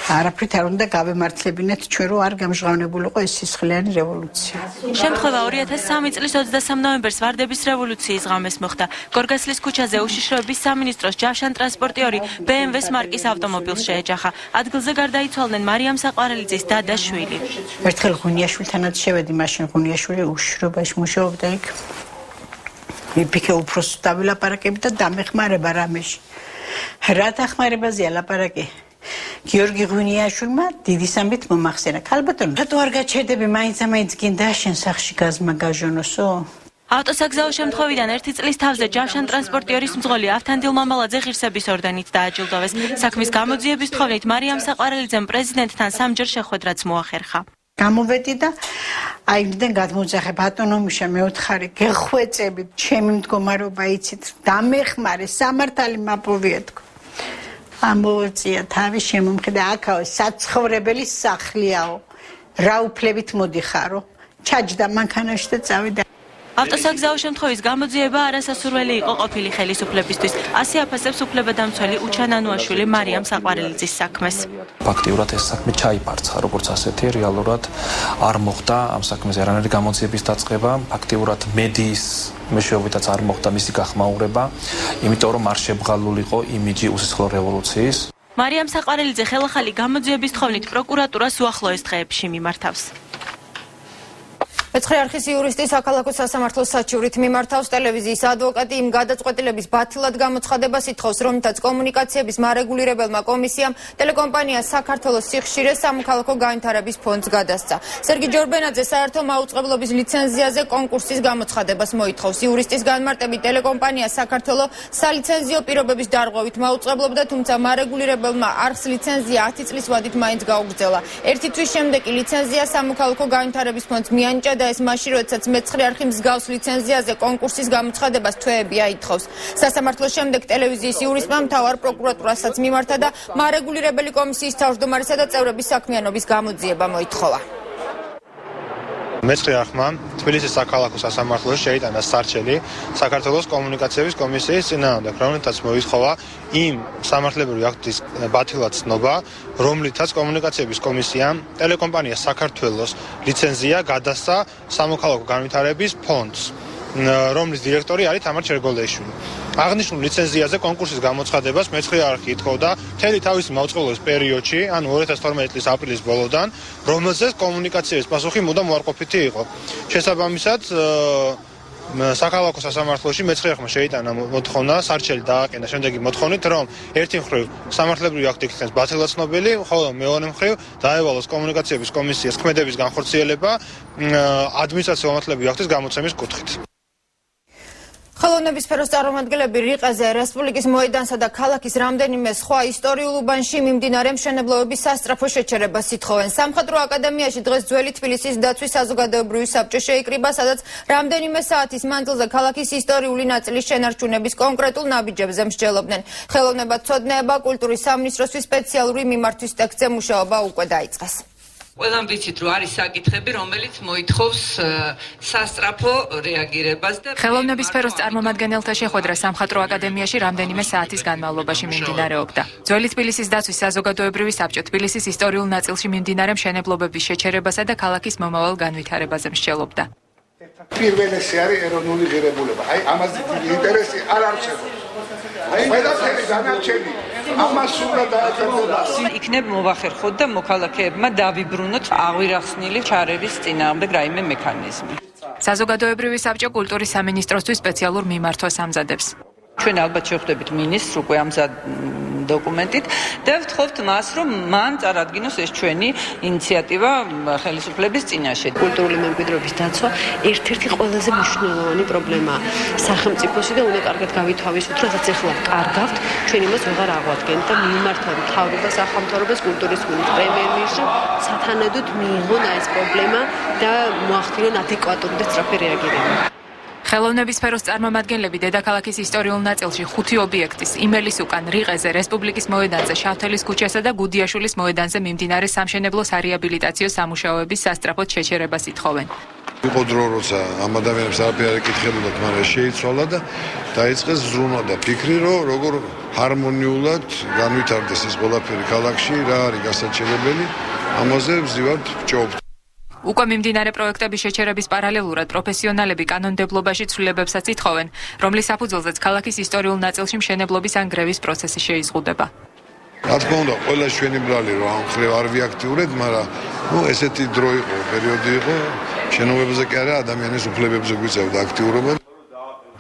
არაფრით არ უნდა გავემართლებინეთ ჩვენ, რომ არ გამჟღავნებულიყო ეს სისხლიანი რევოლუცია. შემთხვევა 2003 წლის 23 ნოემბერს ვარდების რევოლუციის ღამეს მოხდა. გორგასლის ქუჩაზე უშიშროების სამინისტროს ჯავშან ტრანსპორტიორი BMW-ს მარკის ავტომობილს შეეჯახა. ადგილზე გარდაიცვალნენ მარიამ საყვარელიძის და და შვილი. ერთხელ ღუნიაშვილთანაც შევედი, მაშინ ღუნიაშვილი უშიშრობაში მუშაობდა იქ. მიფიქე უფროსს დავილაპარაკები და დამეხმარება რამეში. რა დახმარებაზეა ლაპარაკი? გიორგი ღუნიაშვილმა დიდი სამბით მომახსენა. ქალბატონო, რატო არ გაჩერდები მაინც გინდა შენ სახში გაზმაგაჟონოსო? ავტოსაგზაო შემთხვევიდან 1 წლის თავზე ჯავშან ტრანსპორტიორის მძღოლი ავთანდილ მამალაძე ღირსების ორდენით დააჯილდოვეს. საქმის გამოძიების თხოვნით მარიამ საყვარელიძემ პრეზიდენტთან სამჯერ შეხვედრაც მოახერხა. გამოვედი და აიმდენ გადმოძახე ბატონო მიშა მეოთხარი გეხვეწებით ჩემი მდგომარეობა იცით დამეხმარე სამართალი მაპოვია თქო. ამოვეწია თავი შემომხედა აქაო საცხოვრებელი სახლიაო რა უფლებით მოდიხარო ჩაჯდა მანქანაში და წავიდა. ავტოსაგზაო შემთხვევის გამოძიება არასასურველი იყო ყოფილი ხელისუფლებისთვის. ასე აფასებს უფლებადამცველი უჩანანუაშვილი მარიამ საყვარელიძის საქმეს. ფაქტიურად ეს საქმე ჩაიფარცხა, როგორც ასეთი რეალურად არ მოხდა ამ საქმეზე არანაირი გამოძიების დაწყება, ფაქტიურად მედიის მეშვეობითაც არ მოხდა მისი გახმაურება, იმიტომ რომ არ შებრალულიყო იმიჯი უსისხლო რევოლუციის. მარიამ საყვარელიძე ხელახალი გამოძიების თხოვნით პროკურატურას უახლოეს დღეებში მიმართავს. მეცხრე არხის იურისტი საქალაქო სასამართლოს საჩივრით მიმართავს. ტელევიზიის ადვოკატი იმ გადაწყვეტილების ბათილად გამოცხადებას ითხოვს, რომლითაც კომუნიკაციების მარეგულირებელმა კომისიამ ტელეკომპანია საქართველოს სიხშირეს სამოქალაქო განვითარების ფონდს გადასცა. სერგი ჯორბენაძე საერთო მაუწყებლობის ლიცენზიაზე კონკურსის გამოცხადებას მოითხოვს. იურისტის განმარტებით ტელეკომპანია საქართველო სალიცენზიო პირობების დარღვევით მაუწყებლობდა, თუმცა მარეგულირებელმა არხს ლიცენზია 10 წლის ვადით მაინც გაუგრძელა. 1 თვის შემდეგ კი ლიცენზია სამოქალაქო განვითარების ფონდს მიანიჭა და ეს მაშინ, როდესაც მეცხრე არხი მსგავს ლიცენზიაზე კონკურსის გამოცხადებას თვეები აითხოვს. სასამართლოს შემდეგ ტელევიზიის იურისტმა მთავარ პროკურატურასაც მიმართა და მარეგულირებელი კომისიის თავმჯდომარისა და წევრების საქმიანობის გამოძიება მოითხოვა. მეცხრე არხმა თბილისის საქალაქო სასამართლოში შეიტანა სარჩელი საქართველოს კომუნიკაციების კომისიის წინააღმდეგ, რომელთაც მოითხოვა იმ სამართლებრივი აქტის ბათილად ცნობა, რომლითაც კომუნიკაციების კომისიამ ტელეკომპანია საქართველოს ლიცენზია გადასცა სამოქალაქო განვითარების ფონდს, რომლის დირექტორი არის თამარ ჩერგოლეიშვილი. აღნიშნულ ლიცენზიაზე კონკურსის გამოცხადებას მეცხრე არხი ითხოვდა მთელი თავისი მაუწყებლობის პერიოდში, ანუ 2012 წლის აპრილის ბოლოდან, რომელზეც კომუნიკაციების პასუხი მუდამ უარყოფითი იყო. შესაბამისად, საქალაქო სასამართლოში მეცხრე არხმა შეიტანა მოთხოვნა, სარჩელი დააყენა შემდეგი მოთხოვნით, რომ ერთი მხრივ სამართლებრივი აქტი იქნეს ბათილად ცნობილი, ხოლო მეორე მხრივ დაევალოს კომუნიკაციების კომისიას ქმედების განხორციელება ადმინისტრაციულ-მართლებრივი აქტის გამოცემის კუთხით. ხელოვნების სფეროს წარმომადგენლები რიყეზე, რესპუბლიკის მოედანსა და ქალაქის რამდენიმე სხვა ისტორიულ უბანში მიმდინარე მშენებლობების სასწრაფო შეჩერებას ითხოვენ. სამხატვრო აკადემიაში დღეს ძველი თბილისის დაცვის საზოგადოებრივი საბჭო შეიკრიბა, სადაც რამდენიმე საათის მანძილზე ქალაქის ისტორიული ნაწილის შენარჩუნების კონკრეტულ ნაბიჯებზე მსჯელობდნენ. ხელოვნებათმცოდნეობა კულტურის სამინისტროსთვის სპეციალური მიმართვის ტექსტზე მუშაობა უკვე დაიწყეს. ყველამ ვიცით, რომ არის საკითხები, რომელიც მოითხოვს სასწრაფო რეაგირებას და ხელოვნების სფეროს წარმომადგენელთა შეხვედრა სამხატვრო აკადემიაში რამდენიმე საათის განმავლობაში მიმდინარეობდა. ძველი თბილისის დაცვის საზოგადოებრივი საბჭო თბილისის ისტორიულ ნაწილში მიმდინარე მშენებლობების შეჩერებასა და ქალაქის მომავალ განვითარებაზე მსჯელობდა. პირველი არის ეროვნული ღირებულება. აი ამაზე ინტერესი არ არჩევს. აი ყველაფერი განარჩენი ამას უნდა დააწეროს. იქნებ მოვახერხოთ და მოქალაქეებმა დავიბრუნოთ აღვირახსნილი ჩარევის წინააღმდეგ რაიმე მექანიზმი. საზოგადოებრივი საბჭო კულტურის სამინისტროსთვის სპეციალურ მიმართვას ამზადებს. ჩვენ ალბათ შევხვდებით მინისტრს უკვე ამ დოკუმენტით და ვთხოვთ მას, რომ მან წარადგინოს ეს ჩვენი ინიციატივა ხელისუფლების წინაშე. კულტურული მემკვიდრეობის დაცვა ერთ-ერთი ყველაზე მნიშვნელოვანი პრობლემაა სახელმწიფოსი და უნდა კარგად გავითვალისწინოთ, რასაც ახლა კარგავთ, ჩვენ იმას ვეღარ აღვადგენთ და მიმართავ მთავრობას, სახელმწიფოს კულტურის მინისტრს, პრემიერ-მინისტრს სათანადოდ მიიღონ ეს პრობლემა და მოახდინონ ადეკვატური და სწრაფი რეაგირება. ხელოვნების სფეროს წარმომადგენლები დედაქალაქის ისტორიულ ნაწილში 5 ობიექტის იმელის უკან რიყეზე, რესპუბლიკის მოედანზე, შავთელის ქუჩასა და გუდიაშვილის მოედანზე მიმდინარე სამშენებლო სარეაბილიტაციო სამუშაოების სასწრაფოდ შეჩერებას ითხოვენ. იყო დრო, როცა ამ ადამიანებს არაფერი არ ეკითხებოდათ, მაგრამ შეიცვალა და დაიწყეს ზრუნვა და ფიქრი, რომ როგორ ჰარმონიულად განვითარდეს ეს ყველაფერი ქალაქში, რა არის გასაჩერებელი, ამაზე ვზივართ ვჭობთ. უკვე მიმდინარე პროექტების შეჩერების პარალელურად პროფესიონალები კანონმდებლობაში ცვლილებებსაც ითხოვენ, რომლის საფუძველზეც ქალაქის ისტორიულ ნაწილში მშენებლობის ან გრევის პროცესი შეიზღუდება. რა თქმა უნდა, ყველა ჩვენი ბრალი რომ ამ ხრივ არ ვიაქტიურეთ, მაგრამ ესეთი დრო იყო, პერიოდი იყო, შენობებზე კი არა, ადამიანის უფლებებზე გვიწევდა აქტიურობა.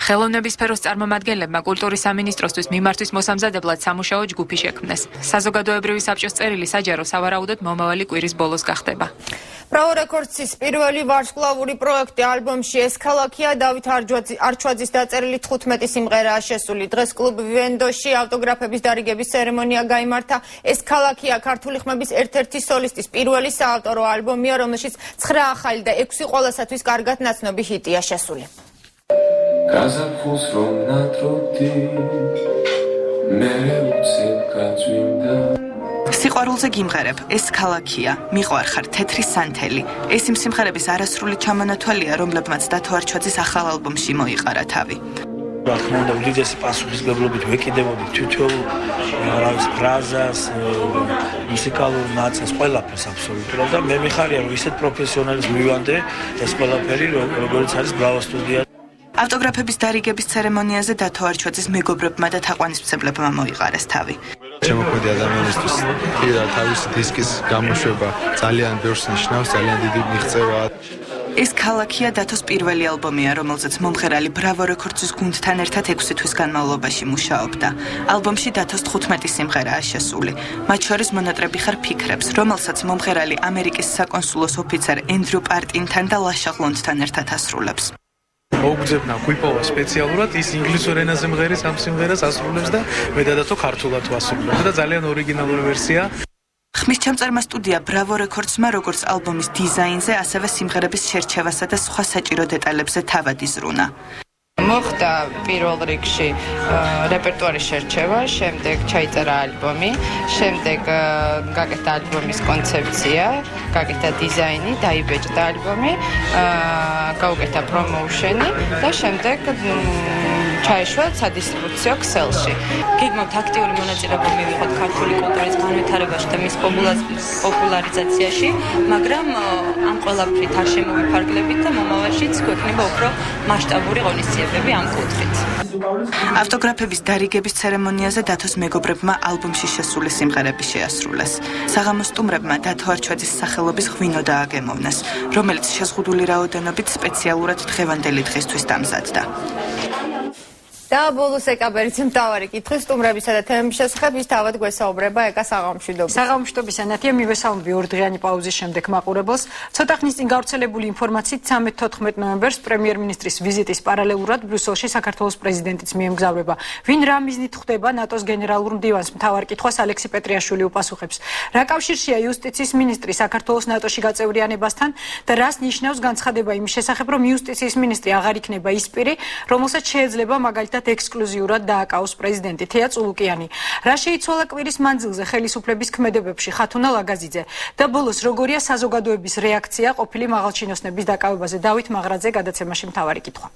ხელოვნების სფეროს წარმომადგენლებმა კულტურის სამინისტროსთვის მიმართვის მოსამზადებლად სამუშაო ჯგუფი შექმნეს. საზოგადოებრივი საბჭოს წერილი საჯარო სავარაუდოდ მომავალი კვირის ბოლოს გახდება. Bravo Records-ის პირველი ვარსკვლავური პროექტი ალბომში ეს ქალაქია დავით არჩვაძის დაწერილი 15 სიმღერაა შესული. დღეს კლუბ ვენდოში ავტოგრაფების დარიგების ცერემონია გაიმართა. ეს ქალაქია ქართული ხმების ერთ-ერთი სოლისტის პირველი საავტორო ალბომია, რომელშიც 9 ახალი და 6 ყველასათვის კარგად ნაცნობი ჰიტია შესული. გაზაფხულს რომ ნატრობდი მე უცებ გაძვინდა სიყვარულზე გიმღერებ, ეს ქალაქია, მიყვარხარ თეთრი სანთელი. ეს იმ სიმღერების არასრული ჩამონათვალია, რომლებმაც დათო არჩვაძის ახალ ალბომში მოიყარა თავი. რა თქმა უნდა, უდიდესი პასუხისმგებლობით ვეკიდებოდი თითოეულ ფრაზას, მუსიკალურ ნაწილს, ყველაფერს აბსოლუტურად და მე მიხარია, რომ ისეთ პროფესიონალის მივანდე ეს ყველაფერი, როგორც არის ბრავო სტუდია. ავტოგრაფების დარიგების ცერემონიაზე დათო არჩვაძის მეგობრებმა და თაყვანისმცემლებმა მოიყარეს თავი. შემოქმედი ადამიანისთვის პირად თავისი დისკის გამოშვება ძალიან ბევრს ნიშნავს, ძალიან დიდი მიღწევაა. ეს ქალაქია დათოს პირველი ალბომია, რომელზეც მომღერალი Bravo Records-ის გუნდთან ერთად 6 თვის განმავლობაში მუშაობდა. ალბომში დათოს 15 სიმღერაა შესული. მათ შორის მონატრები ხარ ფიქრებს, რომელსაც მომღერალი ამერიკის საკონსულოს ოფიცერ ენდრიუ პარტინთან და ლაშა გლონდთან ერთად ასრულებს. მოგძებნა კვიპოვა სპეციალურად ის ინგლისურ ენაზე მღერის ამ სიმღერას ასრულებს და მე დადათო ქართულად ვასრულებ და ძალიან ორიგინალური ვერსია. ხმის ჩამწერმა სტუდია Bravo Records-მა როგორც ალბომის დიზაინზე, ასევე სიმღერების შერჩევასა და სხვა საჭირო დეტალებზე თავად იზრუნა. მოხდა პირველ რიგში რეპერტუარის შერჩევა, შემდეგ ჩაიწერა ალბომი, შემდეგ გაკეთდა ალბომის კონცეფცია, გაკეთდა დიზაინი, დაიბეჭდა ალბომი, გაუკეთა პრომოუშენი და შემდეგ ჩაიშვა სადისტრიბუციო ქსელში. გეგმავთ აქტიური მონაწილეობა მივიღოთ ქართული კულტურის განვითარებაში და მის პოპულარიზაციაში, მაგრამ ამ ყველაფრით არ შემოვიფარგლებით და მომავალშიც გვექნება უფრო მასშტაბური ღონისძიებები ამ კუთხით. ავტოგრაფების დარიგების ცერემონიაზე დათოს მეგობრებმა ალბომში შესული სიმღერები შეასრულეს. საღამოს სტუმრებმა დათო არჩვაძის სახელობის ღვინო დააგემოვნეს, რომელიც შეზღუდული რაოდენობით სპეციალურად დღევანდელი დღისთვის დამზადდა. და ბოლოს ეკაბერიც მთავარი კითხვის სტუმრებისა და თემების შესახებ ის თავად გვესაუბრება ეკა საღამოშვიდობის. საღამოშვიდობის ანათია მივესალმები 2 დღიანი პაუზის შემდეგ მაყურებელს. ცოტა ხნის წინ გავრცელებული ინფორმაციით 13-14 ნოემბერს პრემიერ-მინისტრის ვიზიტის პარალელურად ბრიუსელში საქართველოს პრეზიდენტიც მიემგზავრება. ვინ რა მიზნით ხვდება ნატოს გენერალურ მდივანს მთავარ კითხვას ალექსი პეტრიაშვილი უპასუხებს. რა კავშირშია იუსტიციის მინისტრი საქართველოს ნატოში გაწევრიანებასთან და რას ნიშნავს განცხადება იმის შესახებ, რომ იუსტიციის მინისტრი აღარ იქნება ის პირი, რომელსაც შეიძლება მაგალითად ექსკლუზიურად დააკავოს პრეზიდენტი თეა წულუკიანი. რა შეიცვალა კვირის მანძილზე ხელისუფლების ქმედებებში ხათუნა ლაგაზიძე და ბოლოს როგორია საზოგადოების რეაქცია ყოფილი მაღალჩინოსნების დაკავებაზე. დავით მაღრაძე გადაცემაში მთავარი კითხვა.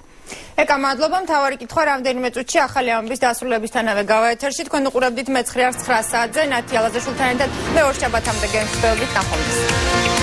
ეკა მადლობა, მთავარი კითხვა რამდენიმე წუთში ახალი ამბის დასრულებისთანავე გავა ეთერში. თქვენ უყურებდით მე 9 საათზე ნათია ლაზაშვილთან ერთად მე ორ შაბათამდე გემშვიდობით ნახვამდის.